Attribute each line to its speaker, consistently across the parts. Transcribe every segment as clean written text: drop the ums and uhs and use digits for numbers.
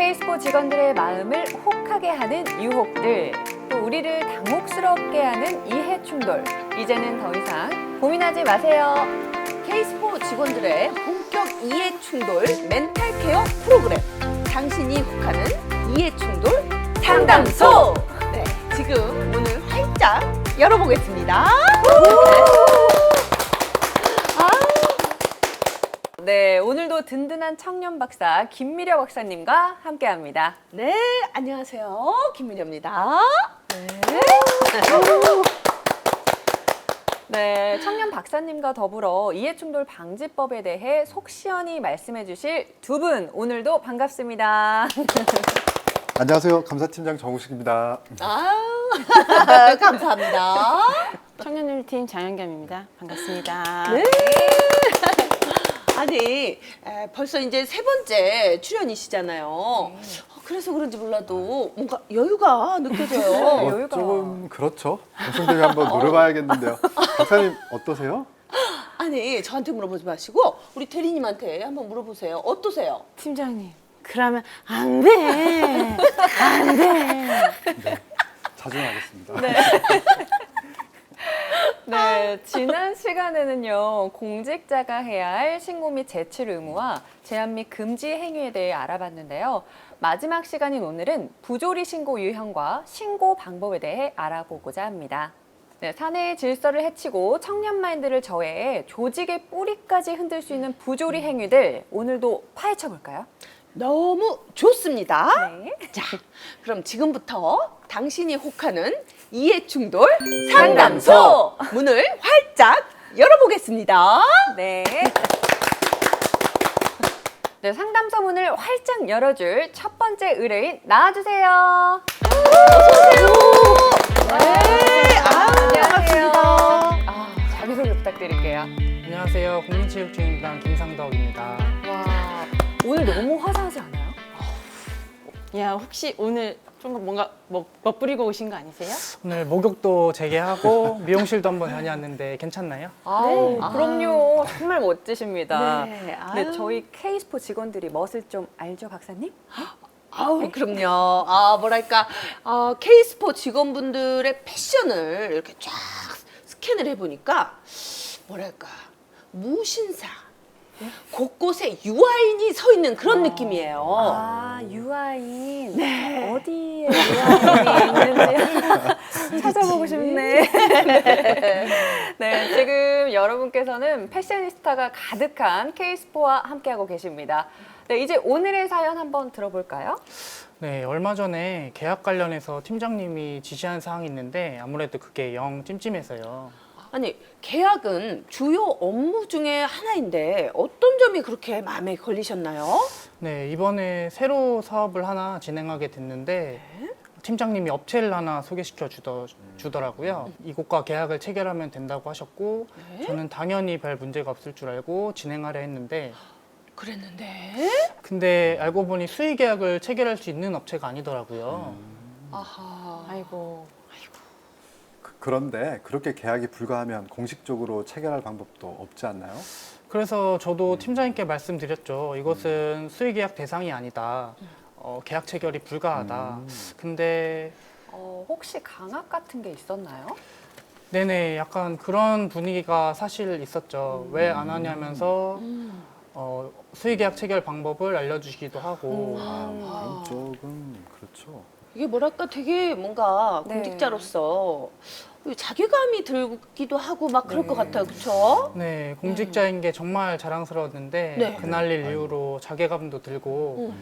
Speaker 1: K스포 직원들의 마음을 혹하게 하는 유혹들, 또 우리를 당혹스럽게 하는 이해 충돌. 이제는 더 이상 고민하지 마세요.
Speaker 2: K스포 직원들의 본격 이해 충돌 멘탈 케어 프로그램. 당신이 혹하는 이해 충돌 상담소. 네, 지금 문을 활짝 열어보겠습니다.
Speaker 1: 네, 오늘도 든든한 청년 박사 김미려 박사님과 함께합니다.
Speaker 2: 네, 안녕하세요. 김미려입니다.
Speaker 1: 네, 청년 박사님과 더불어 이해충돌 방지법에 대해 속 시원히 말씀해 주실 두 분 오늘도 반갑습니다.
Speaker 3: 안녕하세요. 감사팀장 정우식입니다.
Speaker 2: 감사합니다.
Speaker 4: 청년일팀 장현겸입니다. 반갑습니다.
Speaker 2: 네. 아니, 벌써 이제 세 번째 출연이시잖아요. 그래서 그런지 몰라도 뭔가 여유가 느껴져요.
Speaker 1: 여유가.
Speaker 3: 조금 그렇죠. 방송대회 한번 노려봐야겠는데요. 박사님 어떠세요?
Speaker 2: 아니, 저한테 물어보지 마시고 우리 대리님한테 한번 물어보세요. 어떠세요?
Speaker 4: 팀장님, 그러면 안 돼. 안 돼.
Speaker 3: 자중하겠습니다.
Speaker 1: 네, 지난 시간에는요, 공직자가 해야 할 신고 및 제출 의무와 제한 및 금지 행위에 대해 알아봤는데요. 마지막 시간인 오늘은 부조리 신고 유형과 신고 방법에 대해 알아보고자 합니다. 네, 사내의 질서를 해치고 청년 마인드를 저해해 조직의 뿌리까지 흔들 수 있는 부조리 행위들 오늘도 파헤쳐 볼까요?
Speaker 2: 너무 좋습니다.
Speaker 1: 네.
Speaker 2: 자, 그럼 지금부터 당신이 혹하는 이해충돌 상담소 문을 활짝 열어보겠습니다.
Speaker 1: 네. 네, 상담소 문을 활짝 열어줄 첫 번째 의뢰인 나와주세요.
Speaker 2: 네,
Speaker 1: 안녕하세요.
Speaker 2: 반갑습니다.
Speaker 1: 자기소개 부탁드릴게요.
Speaker 5: 안녕하세요. 국민체육진흥단 김상덕입니다.
Speaker 1: 와, 오늘 너무 화사하지 않아요?
Speaker 4: 야, 혹시 오늘 좀 뭔가 멋부리고 오신 거 아니세요?
Speaker 5: 오늘 목욕도 재개하고 미용실도 한번 다녀왔는데 괜찮나요?
Speaker 1: 아우, 그럼요. 정말 멋지십니다.
Speaker 2: 네,
Speaker 1: 근데
Speaker 2: 아유.
Speaker 1: 저희 K스포 직원들이 멋을 좀 알죠, 박사님?
Speaker 2: 아우, 그럼요. 뭐랄까, K스포 직원분들의 패션을 이렇게 쫙 스캔을 해보니까, 뭐랄까, 무신사. 곳곳에 유아인이 서 있는 그런 느낌이에요.
Speaker 1: 아, 유아인. 네. 어디에 유아인이 있는지 찾아보고 싶네. 네, 지금 여러분께서는 패셔니스타가 가득한 K스포와 함께하고 계십니다. 네, 이제 오늘의 사연 한번 들어볼까요?
Speaker 5: 네, 얼마 전에 계약 관련해서 팀장님이 지시한 사항이 있는데 아무래도 그게 영 찜찜해서요.
Speaker 2: 아니, 계약은 주요 업무 중에 하나인데 어떤 점이 그렇게 마음에 걸리셨나요?
Speaker 5: 네, 이번에 새로 사업을 하나 진행하게 됐는데 팀장님이 업체를 하나 소개시켜 주더라고요. 이곳과 계약을 체결하면 된다고 하셨고 저는 당연히 별 문제가 없을 줄 알고 진행하려 했는데
Speaker 2: 그랬는데.
Speaker 5: 근데 알고 보니 수의 계약을 체결할 수 있는 업체가 아니더라고요.
Speaker 2: 아하.
Speaker 4: 아이고.
Speaker 3: 그런데 그렇게 계약이 불가하면 공식적으로 체결할 방법도 없지 않나요?
Speaker 5: 그래서 저도 팀장님께 말씀드렸죠. 이것은 수의 계약 대상이 아니다. 계약 체결이 불가하다. 근데
Speaker 1: 혹시 강압 같은 게 있었나요?
Speaker 5: 네네, 약간 그런 분위기가 사실 있었죠. 왜 안 하냐면서 수의 계약 체결 방법을 알려주시기도 하고.
Speaker 3: 그런 쪽은 그렇죠.
Speaker 2: 이게 뭐랄까 되게 뭔가
Speaker 1: 네.
Speaker 2: 공직자로서 자괴감이 들기도 하고 막 그럴 것 같아요. 그렇죠?
Speaker 5: 네, 공직자인 게 정말 자랑스러웠는데
Speaker 2: 네.
Speaker 5: 그날 일 이후로 자괴감도 들고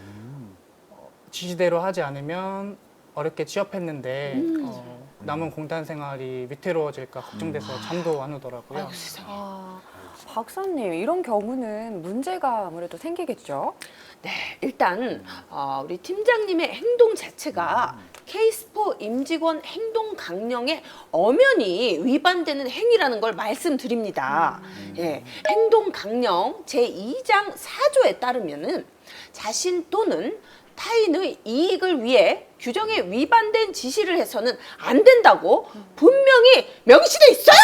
Speaker 5: 지시대로 하지 않으면 어렵게 취업했는데 남은 공단 생활이 위태로워질까 걱정돼서 잠도 안 오더라고요.
Speaker 2: 아이고, 세상에.
Speaker 1: 아, 박사님, 이런 경우는 문제가 아무래도 생기겠죠?
Speaker 2: 네, 일단 우리 팀장님의 행동 자체가 K스포 임직원 행동 강령에 엄연히 위반되는 행위라는 걸 말씀드립니다. 예, 행동 강령 제2장 4조에 따르면은 자신 또는 타인의 이익을 위해 규정에 위반된 지시를 해서는 안 된다고 분명히 명시돼 있어요.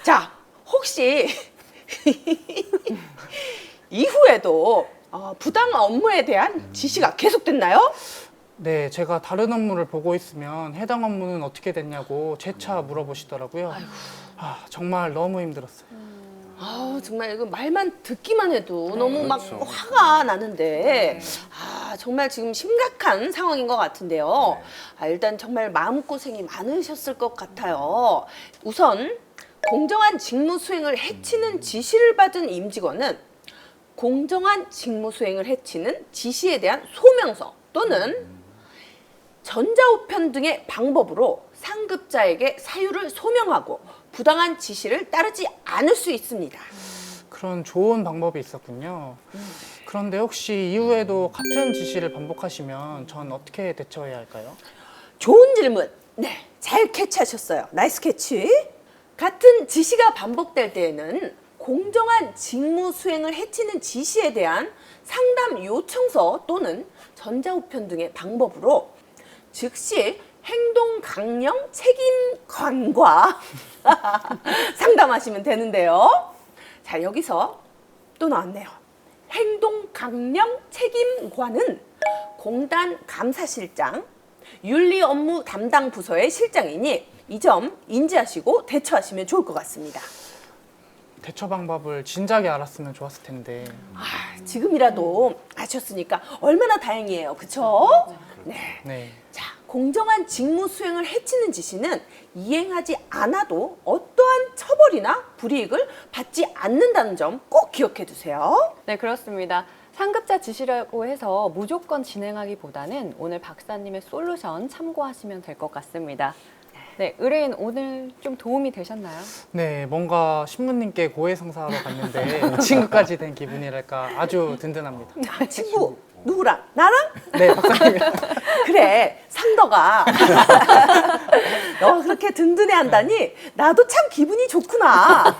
Speaker 2: 자, 혹시 이후에도 부당 업무에 대한 지시가 계속됐나요?
Speaker 5: 네, 제가 다른 업무를 보고 있으면 해당 업무는 어떻게 됐냐고 재차 물어보시더라고요. 정말 너무 힘들었어요.
Speaker 2: 정말 이거 말만 듣기만 해도 너무 막
Speaker 3: 그렇죠.
Speaker 2: 화가 나는데 정말 지금 심각한 상황인 것 같은데요. 일단 정말 마음고생이 많으셨을 것 같아요. 우선 공정한 직무 수행을 해치는 지시를 받은 임직원은 공정한 직무 수행을 해치는 지시에 대한 소명서 또는 전자우편 등의 방법으로 상급자에게 사유를 소명하고 부당한 지시를 따르지 않을 수 있습니다.
Speaker 5: 그런 좋은 방법이 있었군요. 그런데 혹시 이후에도 같은 지시를 반복하시면 전 어떻게 대처해야 할까요?
Speaker 2: 좋은 질문. 네, 잘 캐치하셨어요. 나이스 캐치. 같은 지시가 반복될 때에는 공정한 직무 수행을 해치는 지시에 대한 상담 요청서 또는 전자우편 등의 방법으로 즉시 행동 강령 책임관과 상담하시면 되는데요. 자, 여기서 또 나왔네요. 행동 강령 책임관은 공단 감사실장, 윤리 업무 담당 부서의 실장이니 이 점 인지하시고 대처하시면 좋을 것 같습니다.
Speaker 5: 대처 방법을 진작에 알았으면 좋았을 텐데.
Speaker 2: 지금이라도 아셨으니까 얼마나 다행이에요. 그쵸? 네.
Speaker 5: 네.
Speaker 2: 자, 공정한 직무 수행을 해치는 지시는 이행하지 않아도 어떠한 처벌이나 불이익을 받지 않는다는 점 꼭 기억해 두세요.
Speaker 1: 네, 그렇습니다. 상급자 지시라고 해서 무조건 진행하기보다는 오늘 박사님의 솔루션 참고하시면 될 것 같습니다. 네, 의뢰인 오늘 좀 도움이 되셨나요?
Speaker 5: 네, 뭔가 신부님께 고해성사하러 갔는데 친구까지 된 기분이랄까 아주 든든합니다.
Speaker 2: 친구 누구랑? 나랑?
Speaker 5: 네, 박사님.
Speaker 2: 그래, 상덕아. 너 그렇게 든든해 한다니 나도 참 기분이 좋구나.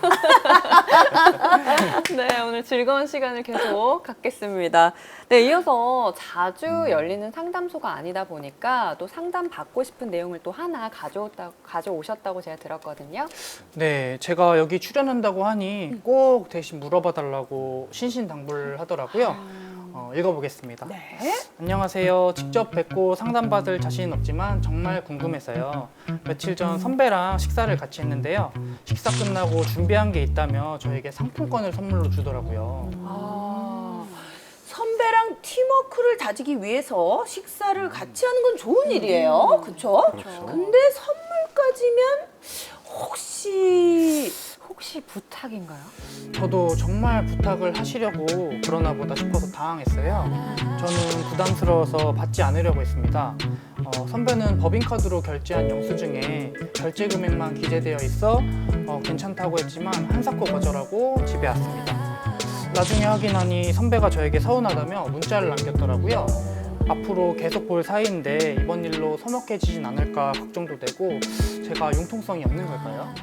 Speaker 1: 네, 오늘 즐거운 시간을 계속 갖겠습니다. 네, 이어서 자주 열리는 상담소가 아니다 보니까 또 상담 받고 싶은 내용을 또 하나 가져오셨다고 제가 들었거든요.
Speaker 5: 네, 제가 여기 출연한다고 하니 꼭 대신 물어봐 달라고 신신당부를 하더라고요. 읽어보겠습니다.
Speaker 2: 네.
Speaker 5: 안녕하세요. 직접 뵙고 상담받을 자신은 없지만 정말 궁금해서요. 며칠 전 선배랑 식사를 같이 했는데요. 식사 끝나고 준비한 게 있다며 저에게 상품권을 선물로 주더라고요.
Speaker 2: 선배랑 팀워크를 다지기 위해서 식사를 같이 하는 건 좋은 일이에요. 그렇죠?
Speaker 3: 그렇죠.
Speaker 2: 근데 선물까지면 혹시
Speaker 1: 부탁인가요?
Speaker 5: 저도 정말 부탁을 하시려고 그러나 보다 싶어서 당황했어요. 저는 부담스러워서 받지 않으려고 했습니다. 선배는 법인카드로 결제한 영수증에 결제 금액만 기재되어 있어 괜찮다고 했지만 한사코 거절하고 집에 왔습니다. 나중에 확인하니 선배가 저에게 서운하다며 문자를 남겼더라고요. 앞으로 계속 볼 사이인데 이번 일로 서먹해지진 않을까 걱정도 되고 제가 융통성이 없는 걸까요?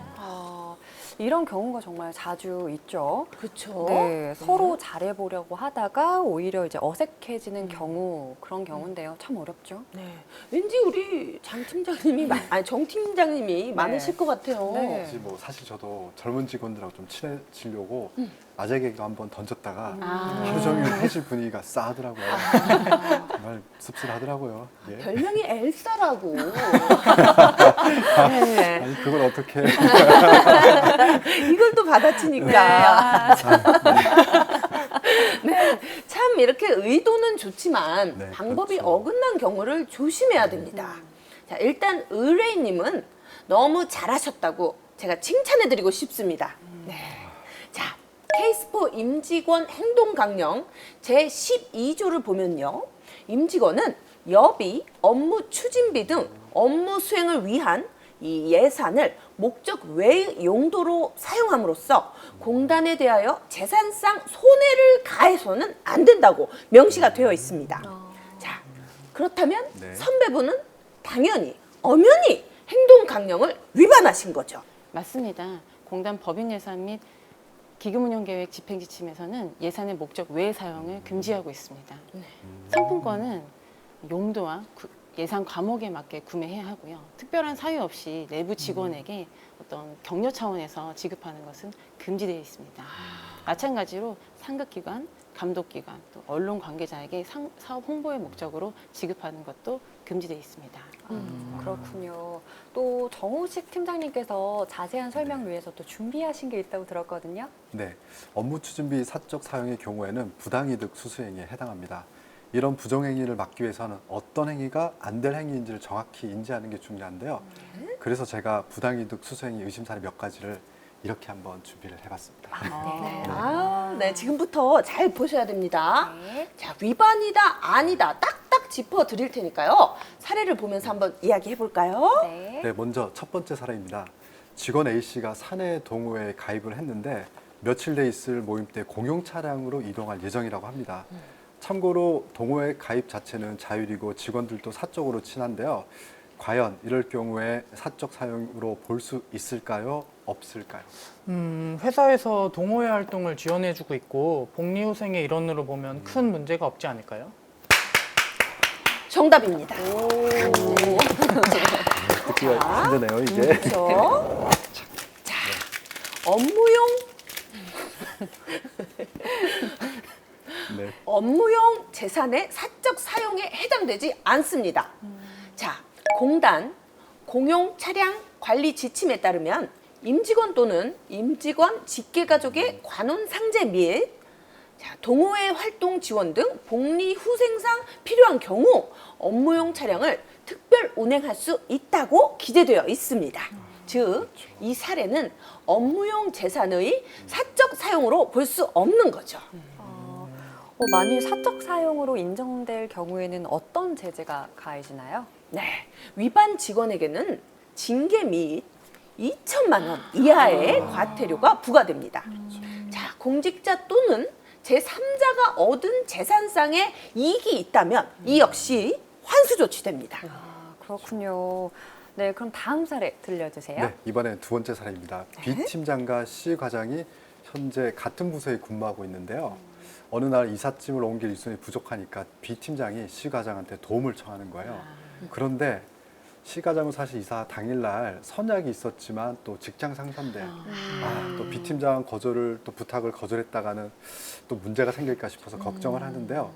Speaker 1: 이런 경우가 정말 자주 있죠.
Speaker 2: 그렇죠.
Speaker 1: 네, 서로 잘해보려고 하다가 오히려 이제 어색해지는 경우, 그런 경우인데요. 참 어렵죠.
Speaker 2: 네. 왠지 우리 장 팀장님이 정 팀장님이 많으실 것 같아요.
Speaker 1: 네.
Speaker 3: 사실 저도 젊은 직원들하고 좀 친해지려고 아재 개그 한번 던졌다가
Speaker 1: 아.
Speaker 3: 하루 종일 회식 분위기가 싸하더라고요. 정말 씁쓸하더라고요. 예.
Speaker 2: 별명이 엘사라고. 네.
Speaker 3: 아니 그걸 어떻게
Speaker 2: 이걸 또 받아치니까. 네. 참 이렇게 의도는 좋지만
Speaker 3: 네,
Speaker 2: 방법이
Speaker 3: 그렇죠.
Speaker 2: 어긋난 경우를 조심해야 됩니다. 자, 일단 의뢰인님은 너무 잘하셨다고 제가 칭찬해드리고 싶습니다. 네. 자, 케이스포 임직원 행동 강령 제12조를 보면요. 임직원은 여비, 업무 추진비 등 업무 수행을 위한 이 예산을 목적 외의 용도로 사용함으로써 공단에 대하여 재산상 손해를 가해서는 안 된다고 명시가 되어 있습니다. 자, 그렇다면
Speaker 3: 네.
Speaker 2: 선배분은 당연히 엄연히 행동 강령을 위반하신 거죠.
Speaker 4: 맞습니다. 공단 법인 예산 및 기금운용계획 집행지침에서는 예산의 목적 외의 사용을 금지하고 있습니다. 상품권은 용도와 예산 과목에 맞게 구매해야 하고요. 특별한 사유 없이 내부 직원에게 어떤 격려 차원에서 지급하는 것은 금지되어 있습니다. 마찬가지로 상급기관, 감독기관 또 언론 관계자에게 사업 홍보의 목적으로 지급하는 것도 금지되어 있습니다.
Speaker 1: 그렇군요. 또 정우식 팀장님께서 자세한 설명을 위해서 또 준비하신 게 있다고 들었거든요.
Speaker 3: 네, 업무 추진비 사적 사용의 경우에는 부당이득 수수행위에 해당합니다. 이런 부정행위를 막기 위해서는 어떤 행위가 안 될 행위인지를 정확히 인지하는 게 중요한데요. 그래서 제가 부당이득 수수행위 의심 사례 몇 가지를 이렇게 한번 준비를 해봤습니다.
Speaker 2: 네, 지금부터 잘 보셔야 됩니다.
Speaker 1: 네.
Speaker 2: 자, 위반이다, 아니다, 딱딱 짚어 드릴 테니까요. 사례를 보면서 한번 이야기해 볼까요?
Speaker 1: 네.
Speaker 3: 네, 먼저 첫 번째 사례입니다. 직원 A씨가 사내 동호회에 가입을 했는데 며칠 내 있을 모임 때 공용 차량으로 이동할 예정이라고 합니다. 참고로 동호회 가입 자체는 자율이고 직원들도 사적으로 친한데요. 과연 이럴 경우에 사적 사용으로 볼 수 있을까요? 없을까요?
Speaker 5: 회사에서 동호회 활동을 지원해주고 있고 복리후생의 일원으로 보면 큰 문제가 없지 않을까요?
Speaker 2: 정답입니다.
Speaker 3: 듣기가 힘드네요, 이제.
Speaker 2: 그렇죠. 자, 업무용
Speaker 3: 네.
Speaker 2: 업무용 재산의 사적 사용에 해당되지 않습니다. 자, 공단 공용 차량 관리 지침에 따르면 임직원 또는 임직원 직계가족의 관혼 상제 및 동호회 활동 지원 등 복리 후생상 필요한 경우 업무용 차량을 특별 운행할 수 있다고 기재되어 있습니다. 즉, 이 사례는 업무용 재산의 사적 사용으로 볼 수 없는 거죠.
Speaker 1: 만일 사적 사용으로 인정될 경우에는 어떤 제재가 가해지나요?
Speaker 2: 네, 위반 직원에게는 징계 및 2천만 원 이하의 과태료가 부과됩니다. 자, 공직자 또는 제3자가 얻은 재산상의 이익이 있다면 이 역시 환수 조치됩니다.
Speaker 1: 그렇군요. 네, 그럼 다음 사례 들려주세요.
Speaker 3: 네, 이번엔 두 번째 사례입니다. B 팀장과 C 과장이 현재 같은 부서에 근무하고 있는데요. 어느 날 이삿짐을 옮길 일손이 부족하니까 B 팀장이 C 과장한테 도움을 청하는 거예요. 그런데 C 과장은 사실 이사 당일날 선약이 있었지만 또 직장 상사인데 또 B 팀장 거절을 또 부탁을 거절했다가는 또 문제가 생길까 싶어서 걱정을 하는데요.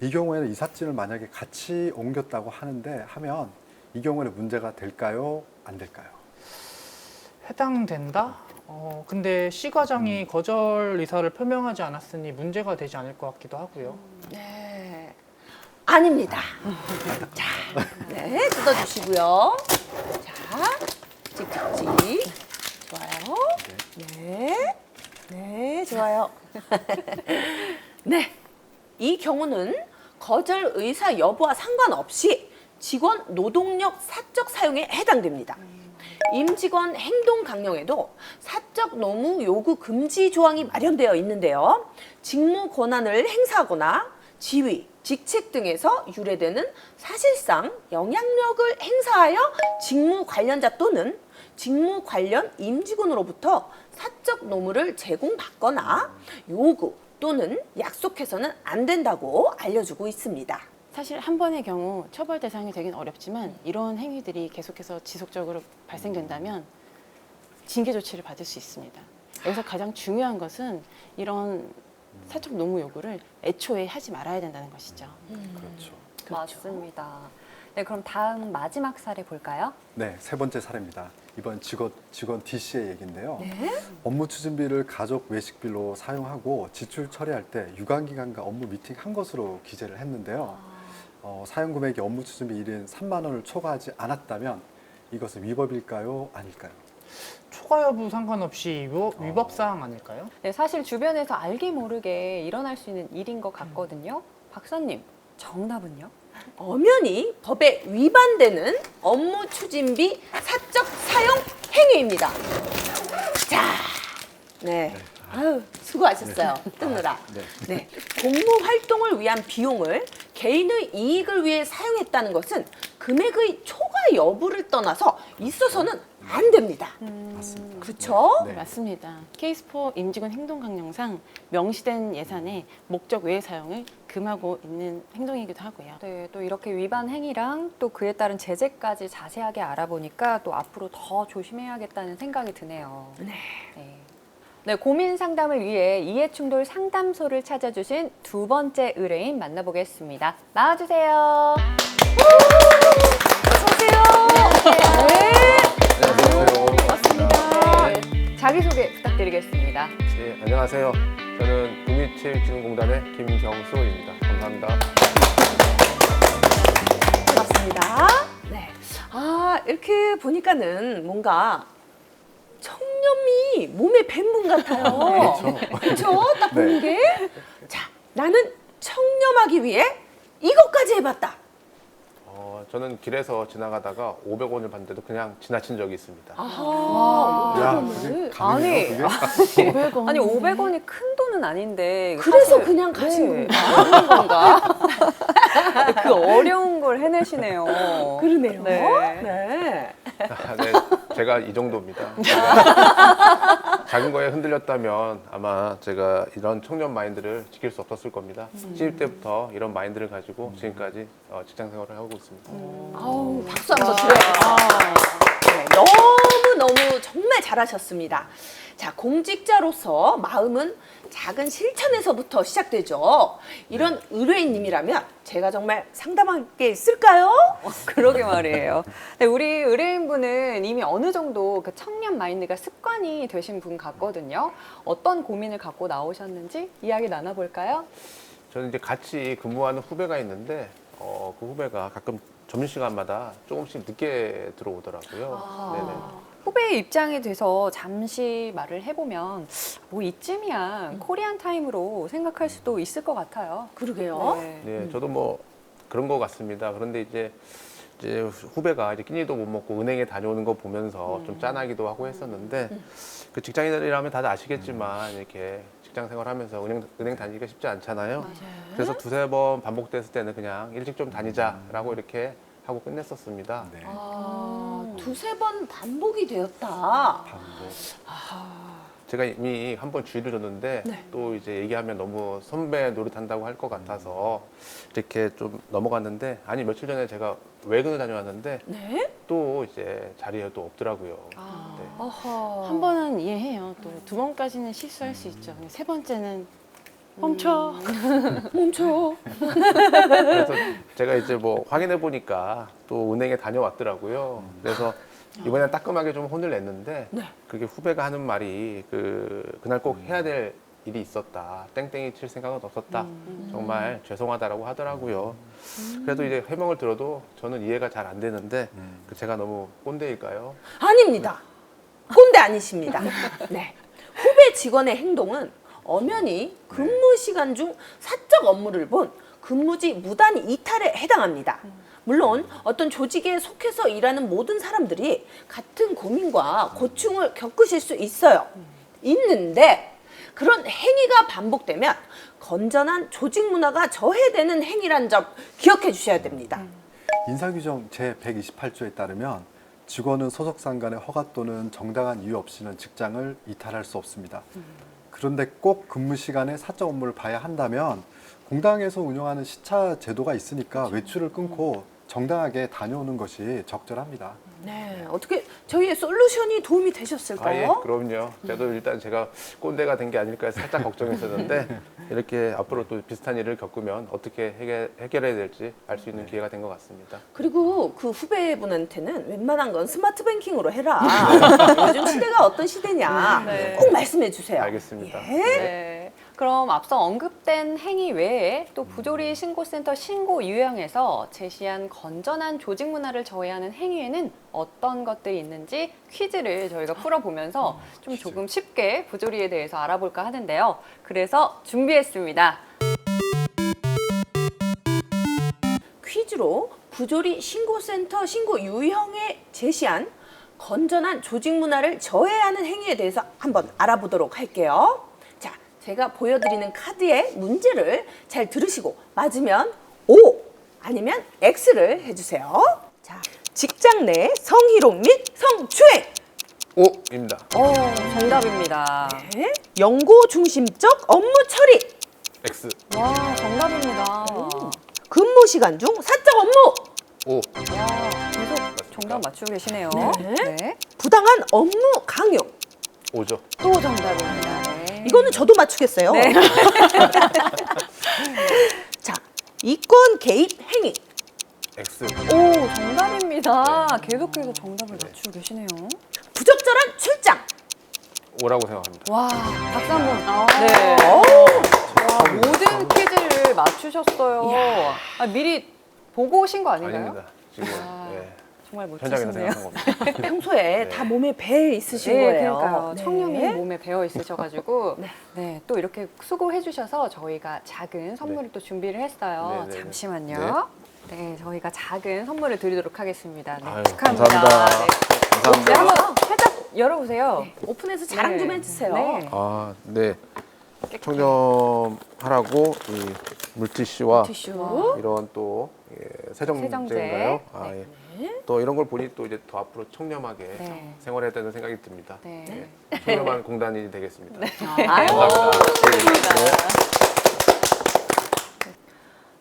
Speaker 3: 이 경우에는 이삿짐을 만약에 같이 옮겼다고 하면 이 경우에는 문제가 될까요? 안 될까요?
Speaker 5: 해당된다? 근데 C 과장이 거절 의사를 표명하지 않았으니 문제가 되지 않을 것 같기도 하고요.
Speaker 2: 네, 아닙니다. 자, 네, 뜯어주시고요. 자, 찍찍찍. 좋아요. 네, 네, 좋아요. 네, 이 경우는 거절 의사 여부와 상관없이 직원 노동력 사적 사용에 해당됩니다. 임직원 행동 강령에도 사적 노무 요구 금지 조항이 마련되어 있는데요. 직무 권한을 행사하거나 지위, 직책 등에서 유래되는 사실상 영향력을 행사하여 직무 관련자 또는 직무 관련 임직원으로부터 사적 노무를 제공받거나 요구 또는 약속해서는 안 된다고 알려주고 있습니다.
Speaker 4: 사실 한 번의 경우 처벌 대상이 되긴 어렵지만 이런 행위들이 계속해서 지속적으로 발생된다면 징계 조치를 받을 수 있습니다. 여기서 가장 중요한 것은 이런 사적 노무 요구를 애초에 하지 말아야 된다는 것이죠.
Speaker 3: 그렇죠.
Speaker 1: 맞습니다. 네, 그럼 다음 마지막 사례 볼까요?
Speaker 3: 네, 세 번째 사례입니다. 이번 직원 D 씨의 얘기인데요. 업무 추진비를 가족 외식비로 사용하고 지출 처리할 때 유관기관과 업무 미팅한 것으로 기재를 했는데요. 사용 금액이 업무 추진비 1인 3만 원을 초과하지 않았다면 이것은 위법일까요? 아닐까요?
Speaker 5: 초과 여부 상관없이 위법 사항 아닐까요?
Speaker 1: 네, 사실 주변에서 알게 모르게 일어날 수 있는 일인 것 같거든요. 박사님, 정답은요?
Speaker 2: 엄연히 법에 위반되는 업무 추진비 사적 사용 행위입니다. 자, 네. 아유, 수고하셨어요. 뜨느라. 네. 공무 활동을 위한 비용을 개인의 이익을 위해 사용했다는 것은 금액의 초과 여부를 떠나서 있어서는 안 됩니다.
Speaker 3: 맞습니다.
Speaker 2: 그렇죠?
Speaker 3: 네.
Speaker 4: 맞습니다. 케이스4 임직원 행동 강령상 명시된 예산의 목적 외의 사용을 금하고 있는 행동이기도 하고요.
Speaker 1: 네, 또 이렇게 위반 행위랑 또 그에 따른 제재까지 자세하게 알아보니까 또 앞으로 더 조심해야겠다는 생각이 드네요.
Speaker 2: 네.
Speaker 1: 네. 네, 고민 상담을 위해 이해충돌 상담소를 찾아주신 두 번째 의뢰인 만나보겠습니다. 나와주세요. 어서오세요.
Speaker 6: 안녕하세요.
Speaker 1: 반갑습니다. 자기소개 부탁드리겠습니다.
Speaker 6: 네, 안녕하세요. 저는 국민체육진흥공단의 김경수입니다. 감사합니다.
Speaker 2: 반갑습니다. 네. 이렇게 보니까는 뭔가 청렴이 몸에 밴 분 같아요. 그렇죠? 딱 보는 게. 자, 나는 청렴하기 위해 이것까지 해봤다.
Speaker 6: 저는 길에서 지나가다가 500원을 봤는데도 그냥 지나친 적이 있습니다.
Speaker 3: 야, 그게 가능해요, 그게?
Speaker 4: 500원.
Speaker 1: 아니 500원이 큰 돈은 아닌데
Speaker 2: 그래서
Speaker 1: 사실-
Speaker 2: 그냥 가신
Speaker 1: 네.
Speaker 2: 건가?
Speaker 1: 그런 건가? 그 어려운 걸 해내시네요.
Speaker 2: 그러네요.
Speaker 1: 네.
Speaker 2: 네.
Speaker 6: 네, 제가 이 정도입니다. 제가 작은 거에 흔들렸다면 아마 제가 이런 청년 마인드를 지킬 수 없었을 겁니다. 신입 때부터 이런 마인드를 가지고 지금까지 직장 생활을 하고 있습니다.
Speaker 2: 아우, 박수 한번 드려야겠다. 네, 너무 정말 잘하셨습니다. 자, 공직자로서 마음은 작은 실천에서부터 시작되죠. 이런 의뢰인님이라면 제가 정말 상담할 게 있을까요?
Speaker 1: 그러게 말이에요. 네, 우리 의뢰인분은 이미 어느 정도 그 청년 마인드가 습관이 되신 분 같거든요. 어떤 고민을 갖고 나오셨는지 이야기 나눠볼까요?
Speaker 6: 저는 이제 같이 근무하는 후배가 있는데 그 후배가 가끔 점심시간마다 조금씩 늦게 들어오더라고요. 네네.
Speaker 1: 후배의 입장에 대해서 잠시 말을 해보면 뭐 이쯤이야 코리안 타임으로 생각할 수도 있을 것 같아요.
Speaker 2: 그러게요.
Speaker 1: 네.
Speaker 6: 네, 저도 뭐 그런 것 같습니다. 그런데 이제 후배가 이제 끼니도 못 먹고 은행에 다녀오는 거 보면서 좀 짠하기도 하고 했었는데 그 직장인들이라면 다들 아시겠지만 이렇게 직장 생활하면서 은행 다니기가 쉽지 않잖아요. 그래서 두세 번 반복됐을 때는 그냥 일찍 좀 다니자라고 이렇게 하고 끝냈었습니다.
Speaker 3: 네.
Speaker 2: 두세 번 반복이 되었다.
Speaker 6: 제가 이미 한 번 주의를 줬는데 또 이제 얘기하면 너무 선배 노릇한다고 할 것 같아서 이렇게 좀 넘어갔는데 아니 며칠 전에 제가 외근을 다녀왔는데
Speaker 2: 네?
Speaker 6: 또 이제 자리에 또 없더라고요. 네.
Speaker 2: 어허.
Speaker 4: 한 번은 이해해요. 또 두 번까지는 실수할 수 있죠. 근데 세 번째는 멈춰.
Speaker 2: 멈춰.
Speaker 6: 그래서 제가 이제 뭐 확인해 보니까 또 은행에 다녀왔더라고요. 그래서 이번엔 따끔하게 좀 혼을 냈는데 그게 후배가 하는 말이 그날 꼭 해야 될 일이 있었다. 땡땡이 칠 생각은 없었다. 정말 죄송하다라고 하더라고요. 그래도 이제 해명을 들어도 저는 이해가 잘 안 되는데 제가 너무 꼰대일까요?
Speaker 2: 아닙니다. 꼰대 아니십니다. 네. 후배 직원의 행동은 엄연히 근무 시간 중 사적 업무를 본 근무지 무단 이탈에 해당합니다. 물론 어떤 조직에 속해서 일하는 모든 사람들이 같은 고민과 고충을 겪으실 수 있어요. 있는데 그런 행위가 반복되면 건전한 조직 문화가 저해되는 행위란 점 기억해 주셔야 됩니다.
Speaker 3: 인사규정 제128조에 따르면 직원은 소속상관의 허가 또는 정당한 이유 없이는 직장을 이탈할 수 없습니다. 그런데 꼭 근무 시간에 사적 업무를 봐야 한다면 공당에서 운영하는 시차 제도가 있으니까 외출을 끊고 정당하게 다녀오는 것이 적절합니다.
Speaker 2: 네, 어떻게 저희의 솔루션이 도움이
Speaker 6: 아,
Speaker 2: 되셨을까요?
Speaker 6: 예, 그럼요. 저도 일단 제가 꼰대가 된 게 아닐까 해서 살짝 걱정했었는데 이렇게 앞으로 또 비슷한 일을 겪으면 어떻게 해결해야 될지 알 수 있는 기회가 된 것 같습니다.
Speaker 2: 그리고 그 후배분한테는 웬만한 건 스마트 뱅킹으로 해라. 요즘 시대가 어떤 시대냐.
Speaker 1: 네.
Speaker 2: 꼭 말씀해 주세요.
Speaker 6: 알겠습니다.
Speaker 2: 예?
Speaker 1: 네. 그럼 앞서 언급된 행위 외에 또 부조리 신고센터 신고 유형에서 제시한 건전한 조직 문화를 저해하는 행위에는 어떤 것들이 있는지 퀴즈를 저희가 풀어보면서 좀 조금 쉽게 부조리에 대해서 알아볼까 하는데요. 그래서 준비했습니다.
Speaker 2: 퀴즈로 부조리 신고센터 신고 유형에 제시한 건전한 조직 문화를 저해하는 행위에 대해서 한번 알아보도록 할게요. 자, 제가 보여드리는 카드의 문제를 잘 들으시고 맞으면 O 아니면 X를 해주세요. 자, 직장 내 성희롱 및 성추행.
Speaker 6: O입니다.
Speaker 1: 정답입니다.
Speaker 2: 네. 연고 중심적 업무 처리.
Speaker 6: X.
Speaker 1: 와, 정답입니다.
Speaker 2: 근무 시간 중 사적 업무.
Speaker 6: O.
Speaker 1: 와, 계속 정답 맞추고 계시네요.
Speaker 2: 네.
Speaker 1: 네.
Speaker 2: 부당한 업무 강요.
Speaker 6: 오죠.
Speaker 1: 또 정답입니다. 네.
Speaker 2: 이거는 저도 맞추겠어요.
Speaker 1: 네.
Speaker 2: 자, 이권 개입 행위.
Speaker 6: X.
Speaker 1: 오, 정답입니다. 계속해서 정답을 맞추고 계시네요.
Speaker 2: 부적절한 출장.
Speaker 6: O라고 생각합니다.
Speaker 1: 와, 박수 한 번.
Speaker 2: 네.
Speaker 1: 와, 모든 퀴즈를 맞추셨어요. 아, 미리 보고 오신 거 아닌가요?
Speaker 6: 아닙니다. 지금
Speaker 1: 아,
Speaker 6: 예,
Speaker 1: 정말
Speaker 6: 현장에서
Speaker 1: 멋지시네요.
Speaker 6: 생각한 겁니다.
Speaker 2: 평소에
Speaker 6: 네.
Speaker 2: 다 몸에 배 있으신
Speaker 1: 네,
Speaker 2: 거예요.
Speaker 1: 그러니까요.
Speaker 2: 네.
Speaker 1: 청렴이 몸에 배어 있으셔가지고
Speaker 2: 네.
Speaker 1: 네, 또 이렇게 수고해 주셔서 저희가 작은 선물을 또 준비를 했어요.
Speaker 6: 네, 네, 네.
Speaker 1: 잠시만요. 네, 저희가 작은 선물을 드리도록 하겠습니다. 네,
Speaker 6: 아유,
Speaker 1: 축하합니다.
Speaker 6: 감사합니다.
Speaker 1: 네.
Speaker 6: 감사합니다.
Speaker 1: 네, 한번 살짝 열어보세요.
Speaker 2: 오픈해서 자랑 좀
Speaker 1: 네.
Speaker 2: 해주세요.
Speaker 1: 네.
Speaker 6: 아, 네. 청렴하라고 이 물티슈와
Speaker 2: 티슈.
Speaker 6: 이런 또 세정제인가요?
Speaker 1: 세정제.
Speaker 6: 아,
Speaker 1: 네.
Speaker 6: 예. 또 이런 걸 보니 또 이제 더 앞으로 청렴하게
Speaker 1: 네.
Speaker 6: 생활해야 되는 생각이 듭니다.
Speaker 1: 네.
Speaker 6: 청렴한 공단이 되겠습니다.
Speaker 2: 아유,
Speaker 6: 감사합니다.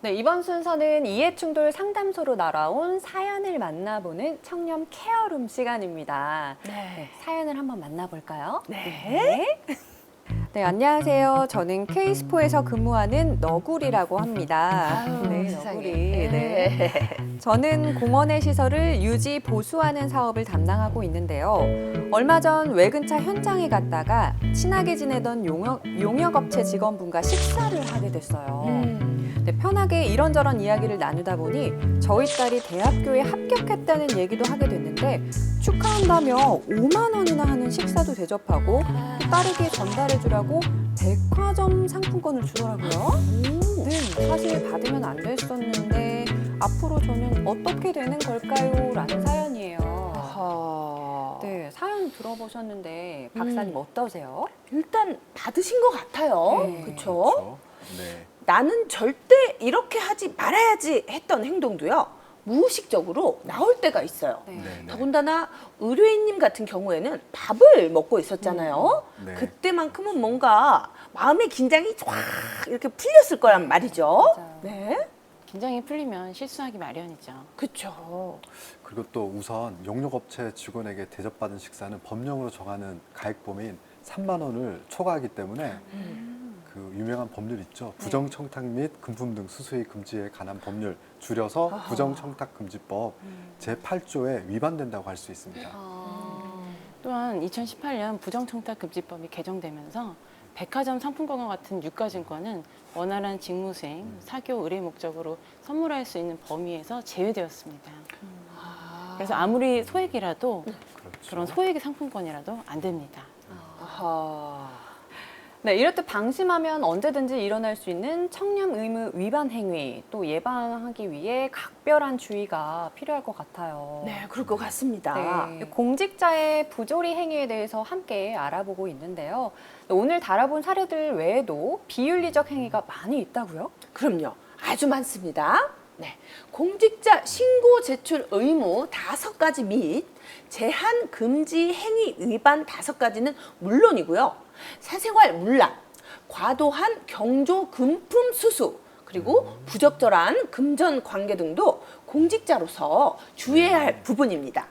Speaker 1: 네, 이번 순서는 이해충돌 상담소로 날아온 사연을 만나보는 청렴 케어룸 시간입니다.
Speaker 2: 네.
Speaker 1: 사연을 한번 만나볼까요?
Speaker 2: 네.
Speaker 1: 네, 안녕하세요. 저는 K스포에서 근무하는 너구리라고 합니다. 네,
Speaker 2: 세상에.
Speaker 1: 너구리. 네. 저는 공원의 시설을 유지, 보수하는 사업을 담당하고 있는데요. 얼마 전 외근차 현장에 갔다가 친하게 지내던 용역업체 직원분과 식사를 하게 됐어요. 네, 편하게 이런저런 이야기를 나누다 보니 저희 딸이 대학교에 합격했다는 얘기도 하게 됐는데 축하한다며 5만 원이나 하는 식사도 대접하고 또 딸에게 전달해주라고 백화점 상품권을 주더라고요. 네, 사실 받으면 안 됐었는데 앞으로 저는 어떻게 되는 걸까요? 라는 사연이에요.
Speaker 2: 아하.
Speaker 1: 네, 사연 들어보셨는데 박사님 어떠세요?
Speaker 2: 일단 받으신 것 같아요.
Speaker 1: 네.
Speaker 2: 그렇죠?
Speaker 3: 그렇죠. 네.
Speaker 2: 나는 절대 이렇게 하지 말아야지 했던 행동도요. 무의식적으로 나올 때가 있어요.
Speaker 1: 네.
Speaker 3: 네, 네.
Speaker 2: 더군다나 의뢰인님 같은 경우에는 밥을 먹고 있었잖아요.
Speaker 3: 네.
Speaker 2: 그때만큼은 뭔가 마음의 긴장이 확 이렇게 풀렸을 거란 말이죠.
Speaker 1: 맞아요.
Speaker 2: 네,
Speaker 4: 긴장이 풀리면 실수하기 마련이죠.
Speaker 2: 그렇죠.
Speaker 3: 그리고 또 우선 용역업체 직원에게 대접받은 식사는 법령으로 정하는 가액 범위인 3만 원을 초과하기 때문에 그 유명한 법률 있죠. 부정청탁 및 금품 등 수수의 금지에 관한 법률 줄여서
Speaker 2: 아하.
Speaker 3: 부정청탁금지법 제8조에 위반된다고 할 수 있습니다.
Speaker 4: 또한 2018년 부정청탁금지법이 개정되면서 백화점 상품권과 같은 유가증권은 원활한 직무수행, 사교 의뢰 목적으로 선물할 수 있는 범위에서 제외되었습니다. 그래서 아무리 소액이라도
Speaker 3: 그렇죠.
Speaker 4: 그런 소액의 상품권이라도 안 됩니다.
Speaker 2: 아하.
Speaker 1: 네, 이렇듯 방심하면 언제든지 일어날 수 있는 청렴 의무 위반 행위 또 예방하기 위해 각별한 주의가 필요할 것 같아요.
Speaker 2: 네, 그럴 것 같습니다.
Speaker 1: 네, 공직자의 부조리 행위에 대해서 함께 알아보고 있는데요. 오늘 다뤄본 사례들 외에도 비윤리적 행위가 많이 있다고요?
Speaker 2: 그럼요. 아주 많습니다. 네. 공직자 신고 제출 의무 5가지 및 제한 금지 행위 위반 5가지는 물론이고요. 사생활 문란, 과도한 경조 금품 수수, 그리고 부적절한 금전 관계 등도 공직자로서 주의해야 할 부분입니다.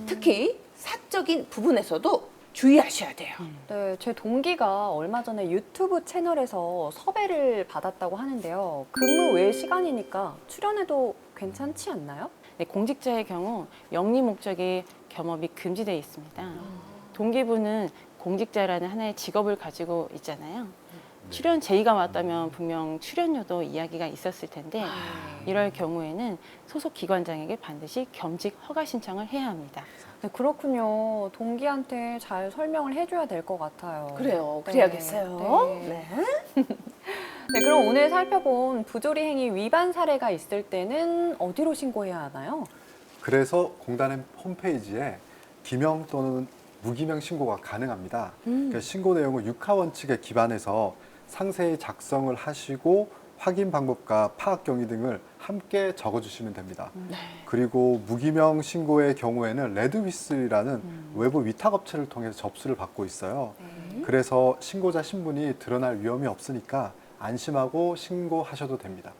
Speaker 2: 특히 사적인 부분에서도 주의하셔야 돼요.
Speaker 1: 네, 제 동기가 얼마 전에 유튜브 채널에서 섭외를 받았다고 하는데요. 근무 외 시간이니까 출연해도 괜찮지 않나요?
Speaker 4: 네, 공직자의 경우 영리 목적의 겸업이 금지되어 있습니다. 동기부는 공직자라는 하나의 직업을 가지고 있잖아요. 출연 제의가 왔다면 분명 출연료도 이야기가 있었을 텐데 이럴 경우에는 소속 기관장에게 반드시 겸직 허가 신청을 해야 합니다.
Speaker 1: 네, 그렇군요. 동기한테 잘 설명을 해줘야 될 것 같아요.
Speaker 2: 그래요.
Speaker 1: 네,
Speaker 2: 그래야겠어요.
Speaker 1: 네.
Speaker 2: 네.
Speaker 1: 네, 그럼 오늘 살펴본 부조리 행위 위반 사례가 있을 때는 어디로 신고해야 하나요?
Speaker 3: 그래서 공단의 홈페이지에 기명 또는 무기명 신고가 가능합니다. 그러니까 신고 내용은 육하원칙에 기반해서 상세히 작성을 하시고 확인 방법과 파악 경위 등을 함께 적어주시면 됩니다. 그리고 무기명 신고의 경우에는 레드휘슬이라는 외부 위탁업체를 통해서 접수를 받고 있어요. 그래서 신고자 신분이 드러날 위험이 없으니까 안심하고 신고하셔도 됩니다.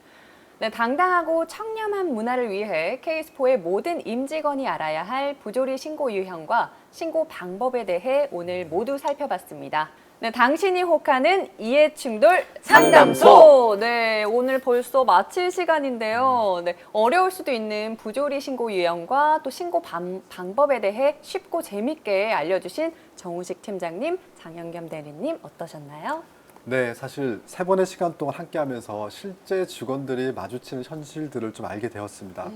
Speaker 1: 네, 당당하고 청렴한 문화를 위해 케이스포의 모든 임직원이 알아야 할 부조리 신고 유형과 신고 방법에 대해 오늘 모두 살펴봤습니다. 네, 당신이 혹하는 이해충돌 상담소. 네, 오늘 벌써 마칠 시간인데요. 네, 어려울 수도 있는 부조리 신고 유형과 또 신고 방법에 대해 쉽고 재밌게 알려주신 정우식 팀장님, 장영겸 대리님 어떠셨나요?
Speaker 3: 네, 사실 3번의 시간 동안 함께하면서 실제 직원들이 마주치는 현실들을 좀 알게 되었습니다.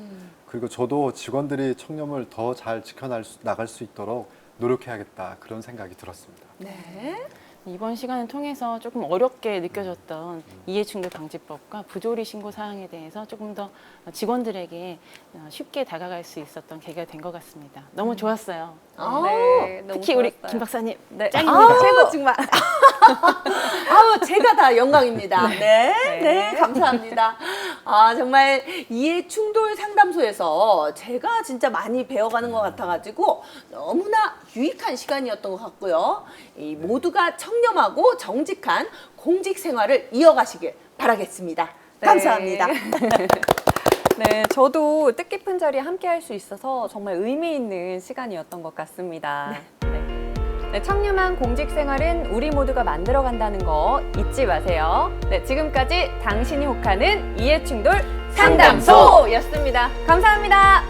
Speaker 3: 그리고 저도 직원들이 청렴을 더 잘 지켜나갈 수 있도록 노력해야겠다 그런 생각이 들었습니다.
Speaker 2: 네.
Speaker 4: 이번 시간을 통해서 조금 어렵게 느껴졌던 이해충돌 방지법과 부조리 신고 사항에 대해서 조금 더 직원들에게 쉽게 다가갈 수 있었던 계기가 된 것 같습니다. 너무 좋았어요.
Speaker 1: 네, 너무
Speaker 4: 특히 우리
Speaker 1: 좋았어요.
Speaker 4: 김 박사님
Speaker 1: 네.
Speaker 4: 짱입니다.
Speaker 1: 최고 정말.
Speaker 2: 제가 다 영광입니다. 네,
Speaker 1: 네.
Speaker 2: 네, 감사합니다. 정말 이해 충돌 상담소에서 제가 진짜 많이 배워가는 것 같아가지고 너무나 유익한 시간이었던 것 같고요. 이 모두가 청렴하고 정직한 공직 생활을 이어가시길 바라겠습니다.
Speaker 1: 네.
Speaker 2: 감사합니다.
Speaker 1: 네, 저도 뜻깊은 자리에 함께 할 수 있어서 정말 의미 있는 시간이었던 것 같습니다. 네, 청렴한 공직 생활은 우리 모두가 만들어간다는 거 잊지 마세요. 네, 지금까지 당신이 혹하는 이해충돌 상담소였습니다. 감사합니다.